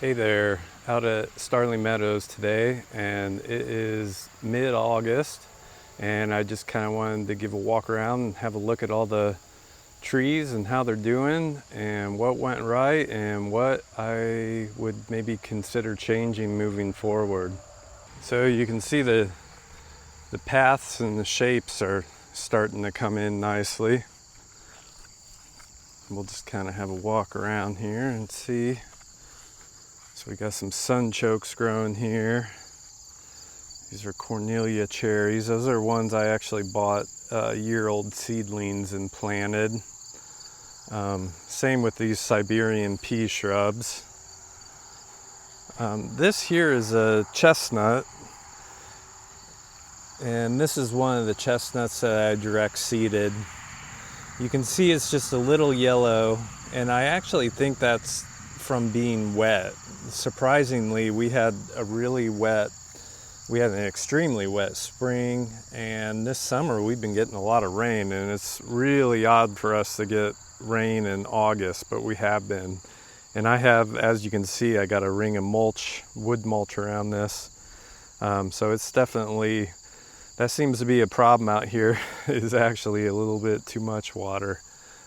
Hey there, out at Starling Meadows today, and it is mid-August, and I just kind of wanted to give a walk around and have a look at all the trees and how they're doing and what went right and what I would maybe consider changing moving forward. So you can see the paths and the shapes are starting to come in nicely. We'll just kind of have a walk around here and see. So we got some sunchokes growing here. These are Cornelia cherries. Those are ones I actually bought year-old seedlings and planted. Same with these Siberian pea shrubs. This here is a chestnut, and this is one of the chestnuts that I direct seeded. You can see it's just a little yellow, and I actually think that's from being wet. Surprisingly, we had an extremely wet spring, and this summer we've been getting a lot of rain, and it's really odd for us to get rain in August, but we have been. And I have, as you can see, I got a ring of wood mulch around this. So it's definitely, that seems to be a problem out here, is actually a little bit too much water.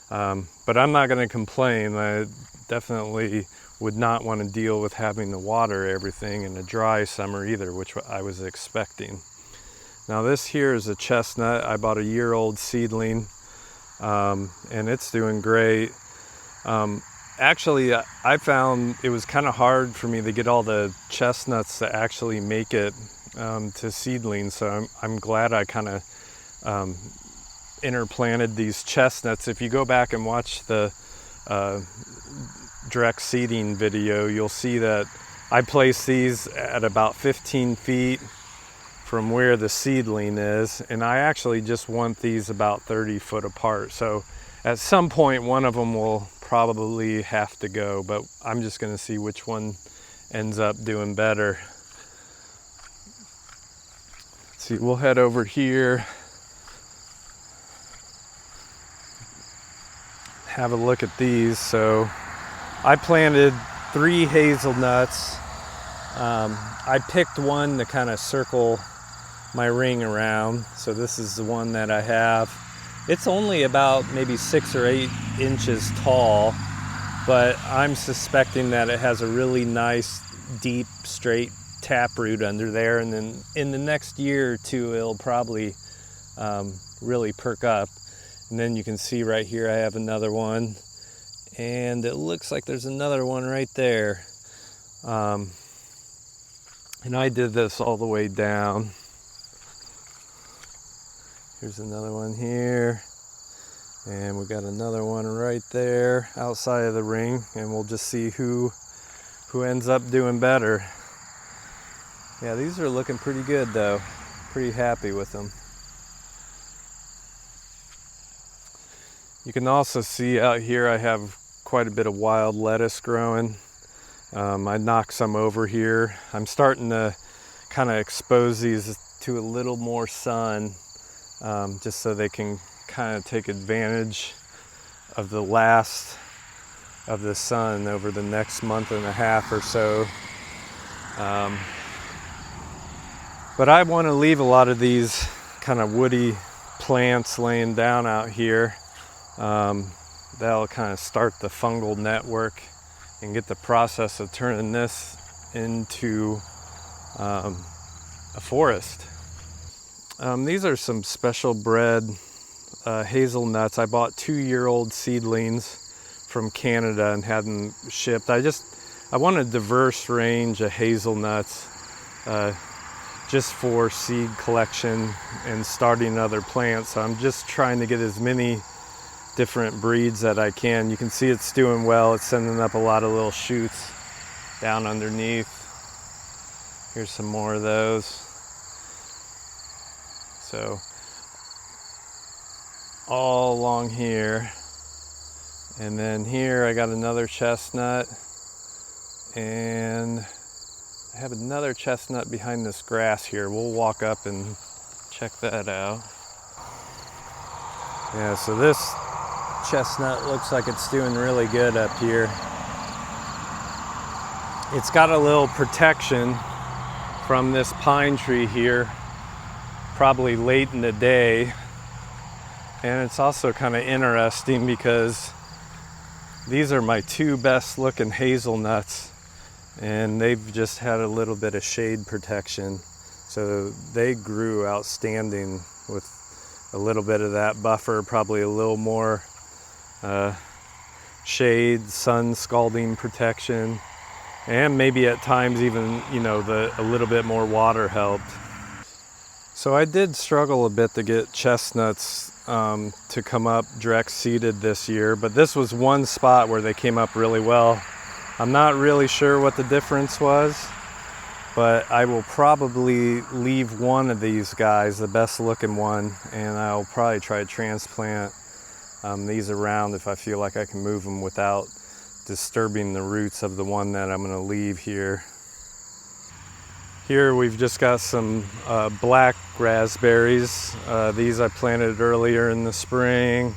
But I'm not going to complain. I definitely would not want to deal with having to water everything in a dry summer either, which I was expecting. Now this here is a chestnut. I bought a year-old seedling, and it's doing great. Actually, I found it was kind of hard for me to get all the chestnuts to actually make it to seedlings, so I'm glad I kind of interplanted these chestnuts. If you go back and watch the direct seeding video, you'll see that I placed these at about 15 feet from where the seedling is, and I actually just want these about 30 foot apart. So at some point one of them will probably have to go, but I'm just going to see which one ends up doing better. Let's see, we'll head over here, have a look at these. So I planted 3 hazelnuts. I picked one to kind of circle my ring around. So this is the one that I have. It's only about maybe 6 or 8 inches tall, but I'm suspecting that it has a really nice, deep, straight taproot under there. And then in the next year or two, it'll probably really perk up. And then you can see right here, I have another one. And it looks like there's another one right there. And I did this all the way down. Here's another one here. And we got another one right there outside of the ring. And we'll just see who ends up doing better. Yeah, these are looking pretty good though. Pretty happy with them. You can also see out here I have quite a bit of wild lettuce growing. I knocked some over here. I'm starting to kind of expose these to a little more sun, just so they can kind of take advantage of the last of the sun over the next month and a half or so. But I want to leave a lot of these kind of woody plants laying down out here. That'll kind of start the fungal network and get the process of turning this into a forest. These are some special bred hazelnuts. I bought 2-year-old seedlings from Canada and had them shipped. I want a diverse range of hazelnuts just for seed collection and starting other plants. So I'm just trying to get as many different breeds that I can. You can see it's doing well. It's sending up a lot of little shoots down underneath. Here's some more of those. So all along here, and then here I got another chestnut, and I have another chestnut behind this grass here. We'll walk up and check that out. Yeah, so this chestnut looks like it's doing really good up here. It's got a little protection from this pine tree here, probably late in the day. And it's also kind of interesting because these are my two best looking hazelnuts, and they've just had a little bit of shade protection. So they grew outstanding with a little bit of that buffer, probably a little more shade, sun scalding protection, and maybe at times even, a little bit more water helped. So I did struggle a bit to get chestnuts to come up direct seeded this year, but this was one spot where they came up really well. I'm not really sure what the difference was, but I will probably leave one of these guys, the best looking one, and I'll probably try to transplant these around if I feel like I can move them without disturbing the roots of the one that I'm going to leave here. Here we've just got some black raspberries. These I planted earlier in the spring.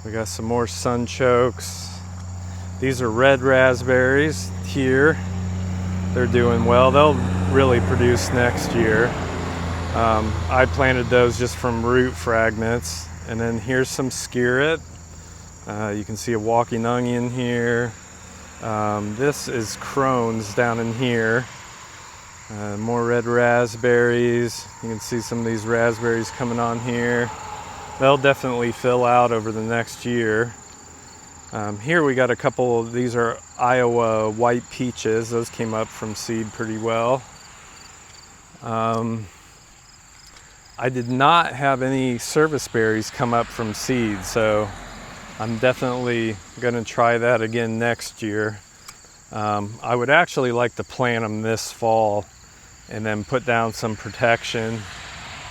We got some more sunchokes. These are red raspberries here. They're doing well. They'll really produce next year. I planted those just from root fragments. And then here's some skirret. You can see a walking onion here. This is crones down in here. More red raspberries. You can see some of these raspberries coming on here. They'll definitely fill out over the next year. Here we got a couple, these are Iowa white peaches. Those came up from seed pretty well. I did not have any service berries come up from seed, so I'm definitely going to try that again next year. I would actually like to plant them this fall and then put down some protection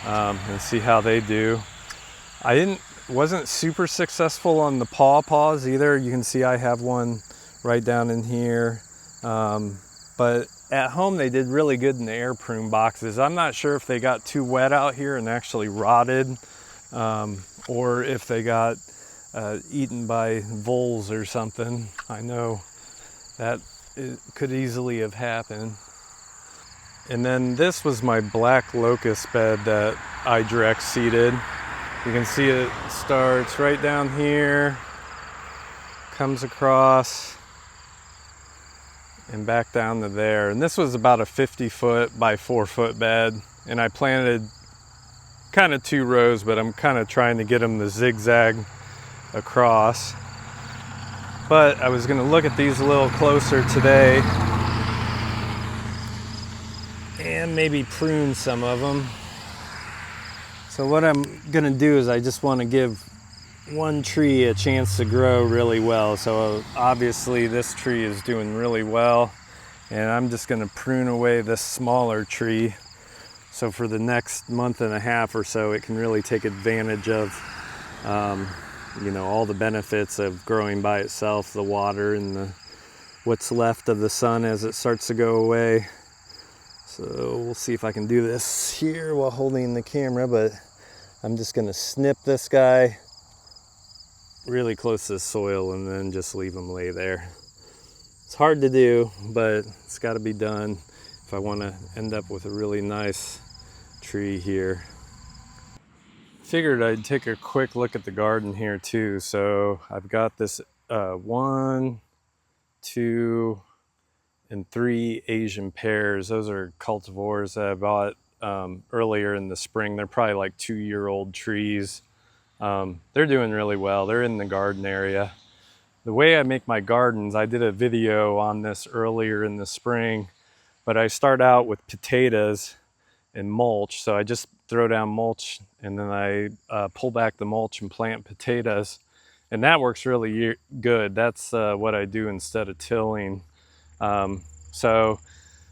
and see how they do. I wasn't super successful on the pawpaws either. You can see I have one right down in here. But at home they did really good in the air prune boxes. I'm not sure if they got too wet out here and actually rotted, or if they got eaten by voles or something. I know that it could easily have happened. And then this was my black locust bed that I direct seeded. You can see it starts right down here, comes across, and back down to there. And this was about a 50-foot by 4-foot bed. And I planted kind of 2 rows, but I'm kind of trying to get them to zigzag across. But I was going to look at these a little closer today and maybe prune some of them. So what I'm going to do is I just want to give one tree a chance to grow really well. So obviously this tree is doing really well, and I'm just going to prune away this smaller tree. So for the next month and a half or so, it can really take advantage of all the benefits of growing by itself, the water and what's left of the sun as it starts to go away. So we'll see if I can do this here while holding the camera, but I'm just going to snip this guy really close to the soil and then just leave him lay there. It's hard to do, but it's got to be done if I want to end up with a really nice tree here. Figured I'd take a quick look at the garden here too. So I've got this 1, 2, and 3 Asian pears. Those are cultivars that I bought earlier in the spring. They're probably like 2-year-old trees. They're doing really well. They're in the garden area. The way I make my gardens, I did a video on this earlier in the spring, but I start out with potatoes and mulch. So I just throw down mulch and then I pull back the mulch and plant potatoes. And that works really good. That's what I do instead of tilling. So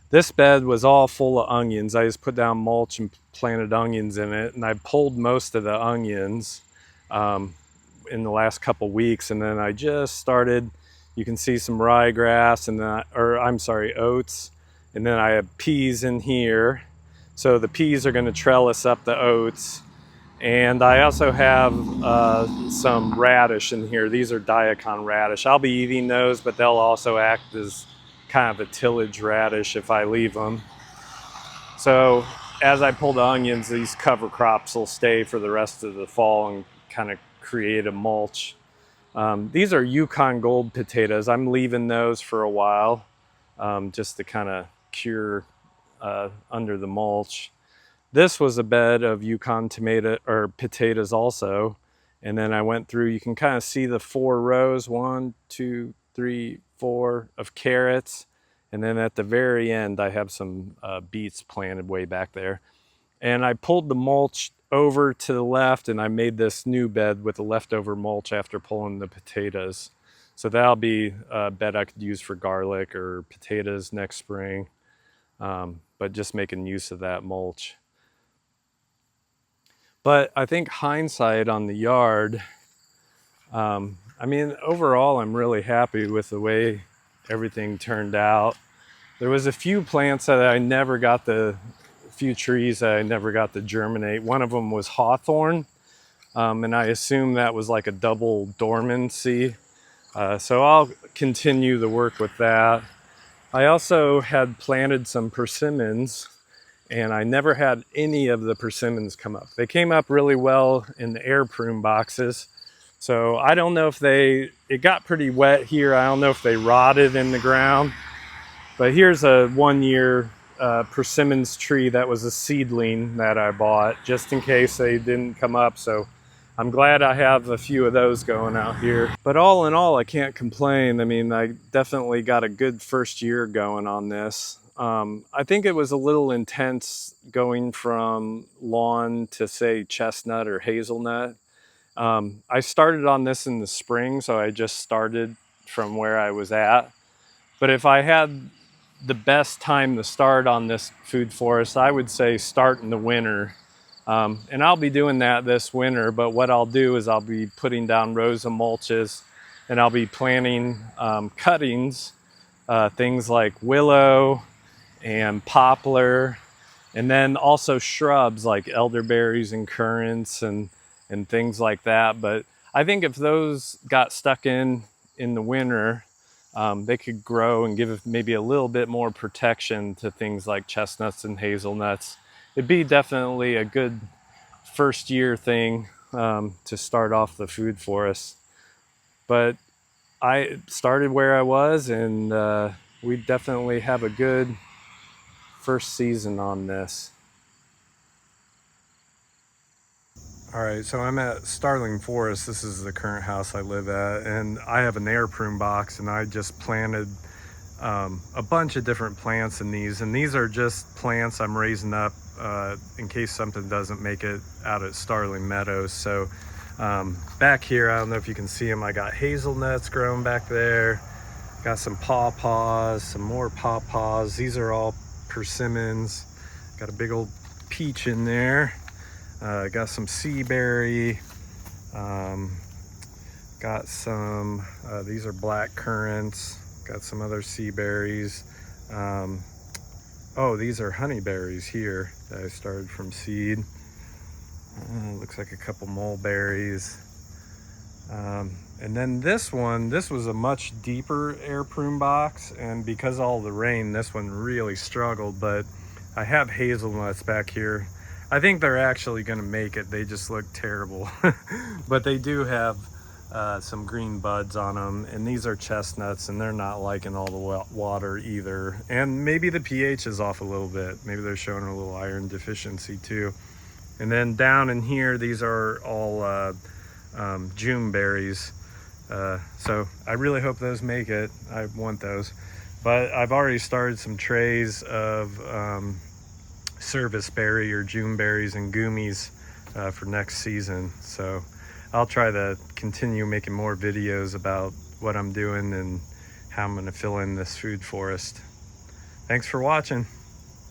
this bed was all full of onions. I just put down mulch and planted onions in it, and I pulled most of the onions in the last couple weeks, and then I just started. You can see some ryegrass, and then oats, and then I have peas in here. So the peas are going to trellis up the oats, and I also have some radish in here. These are daikon radish. I'll be eating those, but they'll also act as kind of a tillage radish if I leave them. So as I pull the onions, these cover crops will stay for the rest of the fall and kind of create a mulch. These are Yukon Gold potatoes. I'm leaving those for a while just to kind of cure under the mulch. This was a bed of Yukon tomato or potatoes also. And then I went through, you can kind of see the 4 rows, 1, 2, 3, 4 of carrots. And then at the very end, I have some beets planted way back there. And I pulled the mulch over to the left and I made this new bed with the leftover mulch after pulling the potatoes. So that'll be a bed I could use for garlic or potatoes next spring, but just making use of that mulch. But I think hindsight on the yard, I mean, overall, I'm really happy with the way everything turned out. There was a few plants that I never got few trees that I never got to germinate. One of them was hawthorn, and I assume that was like a double dormancy. So I'll continue the work with that. I also had planted some persimmons, and I never had any of the persimmons come up. They came up really well in the air prune boxes. So I don't know if it got pretty wet here. I don't know if they rotted in the ground. But here's a 1-year persimmons tree that was a seedling that I bought just in case they didn't come up. So I'm glad I have a few of those going out here. But all in all, I can't complain. I mean, I definitely got a good first year going on this. I think it was a little intense going from lawn to, say, chestnut or hazelnut. I started on this in the spring, so I just started from where I was at. But if I had the best time to start on this food forest, I would say start in the winter. And I'll be doing that this winter, but what I'll do is I'll be putting down rows of mulches and I'll be planting cuttings, things like willow and poplar, and then also shrubs like elderberries and currants and things like that. But I think if those got stuck in the winter, they could grow and give maybe a little bit more protection to things like chestnuts and hazelnuts. It'd be definitely a good first year thing to start off the food forest. But I started where I was, and we definitely have a good first season on this. All right, so I'm at Starling Forest. This is the current house I live at, and I have an air prune box, and I just planted a bunch of different plants in these, and these are just plants I'm raising up in case something doesn't make it out at Starling Meadows. So back here, I don't know if you can see them, I got hazelnuts growing back there, got some pawpaws, some more pawpaws. These are all persimmons. Got a big old peach in there. Got some sea berry, got some, these are black currants, got some other sea berries. Oh, these are honeyberries here that I started from seed. Looks like a couple mulberries. And then this was a much deeper air prune box, and because of all the rain, this one really struggled, but I have hazelnuts back here. I think they're actually gonna make it. They just look terrible. But they do have some green buds on them, and these are chestnuts, and they're not liking all the water either. And maybe the pH is off a little bit. Maybe they're showing a little iron deficiency too. And then down in here, these are all June berries. So I really hope those make it. I want those. But I've already started some trays of service berry or June berries and gummies for next season. So I'll try to continue making more videos about what I'm doing and how I'm going to fill in this food forest. Thanks for watching.